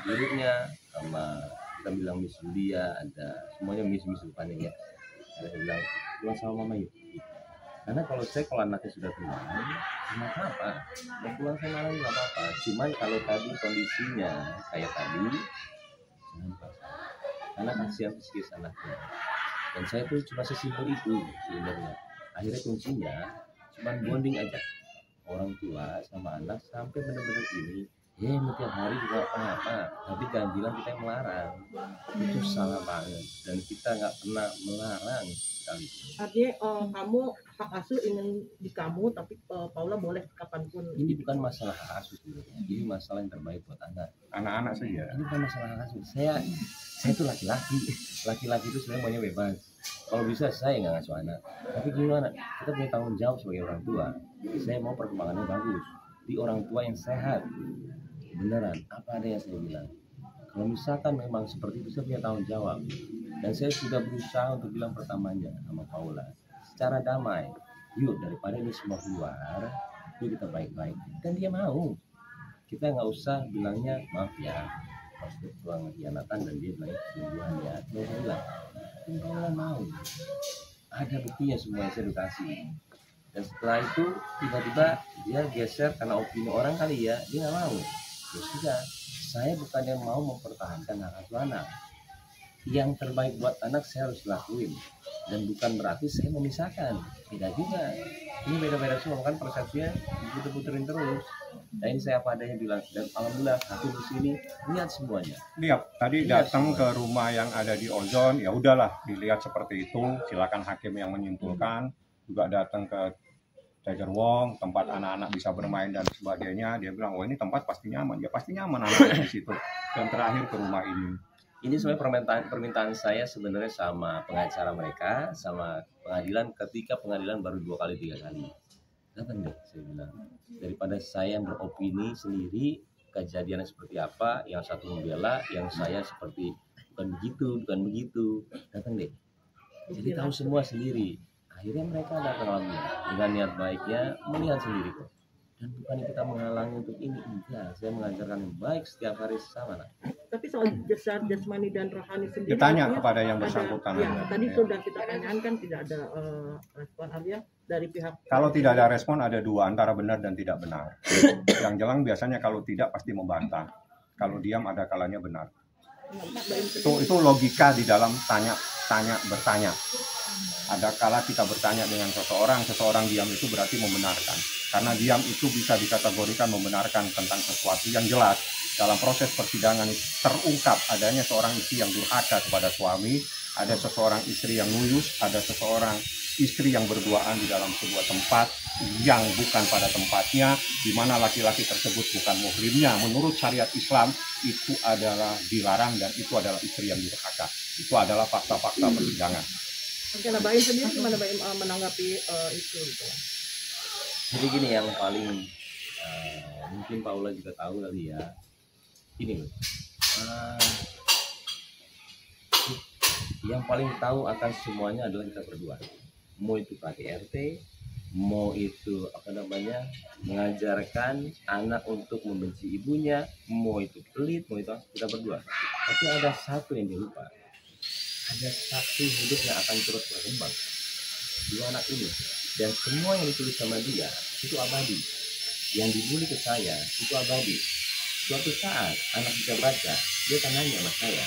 gurunya, sama kita bilang Miss Julia, ada semuanya Miss depannya ya. Ada yang bilang pulang sama mama yuk. Karena kalau anaknya sudah tenang, nggak apa-apa, mau pulang sama anak nggak apa-apa. Cuman kalau tadi kondisinya kayak tadi, jangan paksa. Karena kasihan psikis anaknya. Dan saya tuh cuma sesimpel itu sebenarnya. Akhirnya kuncinya cuman bonding aja orang tua sama anak sampai benar-benar ini. Ya tiap hari juga apa-apa, tapi jangan bilang kita yang melarang. Itu salah banget, dan kita nggak pernah melarang sekali. Artinya kamu hak asuh ingin di kamu, tapi Paula boleh kapanpun. Ini bukan masalah hak asuh sebenarnya, ini masalah yang terbaik buat anak-anak saja. Ini bukan masalah hak asuh. Saya itu laki-laki itu sebenarnya maunya bebas. Kalau bisa saya nggak ngasuh anak, tapi gimana? Kita punya tanggung jawab sebagai orang tua. Saya mau perkembangannya bagus di orang tua yang sehat. Beneran, apa ada yang saya bilang? Kalau misalkan memang seperti itu, saya punya tanggung jawab. Dan saya sudah berusaha untuk bilang pertamanya sama Paula, secara damai, yuk daripada ini semua keluar, yuk kita baik-baik. Dan dia mau. Kita nggak usah bilangnya maaf ya, pas tuang hianatan, dan dia bilang pembunuhan ya. Nggak usah bilang. Dan Paula mau. Ada buktinya semua, saya edukasi. Dan setelah itu tiba-tiba dia geser karena opini orang kali ya, dia nggak mau. Ya sudah, saya bukan yang mau mempertahankan hak asuh anak. Yang terbaik buat anak saya harus lakuin, dan bukan berarti saya memisahkan. Beda juga. Ini beda-beda semua, kan persepsinya diputer-puterin terus. Nah ini saya apa adanya bilang, dan alhamdulillah hakim di sini lihat semuanya. Lihat tadi datang ke rumah yang ada di Ozon, ya udahlah dilihat seperti itu. Silakan hakim yang menyimpulkan. Juga datang ke Tiger Wong, tempat anak-anak bisa bermain dan sebagainya. Dia bilang, oh ini tempat pasti nyaman. Ya pasti nyaman anak-anak di situ. Dan terakhir ke rumah ini. Ini sebenarnya permintaan saya sebenarnya sama pengacara mereka, sama pengadilan, ketika pengadilan baru 2 kali 3 kali. Datang deh, saya bilang. Daripada saya yang beropini sendiri, kejadiannya seperti apa, yang satu membela, yang saya seperti bukan begitu. Datang deh. Jadi tahu semua sendiri. Akhirnya mereka datang dengan niat baiknya, melihat sendiri kok. Dan bukan kita menghalangi untuk ini, enggak. Saya mengajarkan yang baik setiap hari sama. Tapi soal jasmani dan rohani sendiri, ditanya kepada yang bersangkutan. Ya, tadi sudah kita tanyakan kan tidak ada respon Arya dari pihak. Kalau tidak ada respon ada dua, antara benar dan tidak benar. Yang jelas biasanya kalau tidak pasti membantah. Kalau diam ada kalanya benar. Itu logika di dalam bertanya. Ada kala kita bertanya dengan seseorang diam itu berarti membenarkan. Karena diam itu bisa dikategorikan membenarkan tentang sesuatu yang jelas. Dalam proses persidangan terungkap adanya seorang istri yang durhaka kepada suami, ada seseorang istri yang nuyus, ada seseorang istri yang berduaan di dalam sebuah tempat yang bukan pada tempatnya, di mana laki-laki tersebut bukan muhrimnya. Menurut syariat Islam itu adalah dilarang dan itu adalah istri yang durhaka. Itu adalah fakta-fakta persidangan. Oke, nah Baim sendiri gimana Baim menanggapi itu gitu? Jadi gini, yang paling mungkin Paula juga tahu kali ya. Ini loh. Yang paling tahu akan semuanya adalah kita berdua. Mau itu KDRT, mau itu mengajarkan anak untuk membenci ibunya, mau itu pelit, mau itu kita berdua. Tapi ada satu yang dia lupa. Ada satu hidup yang akan terus berkembang. 2 anak ini, dan semua yang ditulis sama dia itu abadi. Yang dibully ke saya itu abadi. Suatu saat anak bisa baca, dia akan nanya sama saya,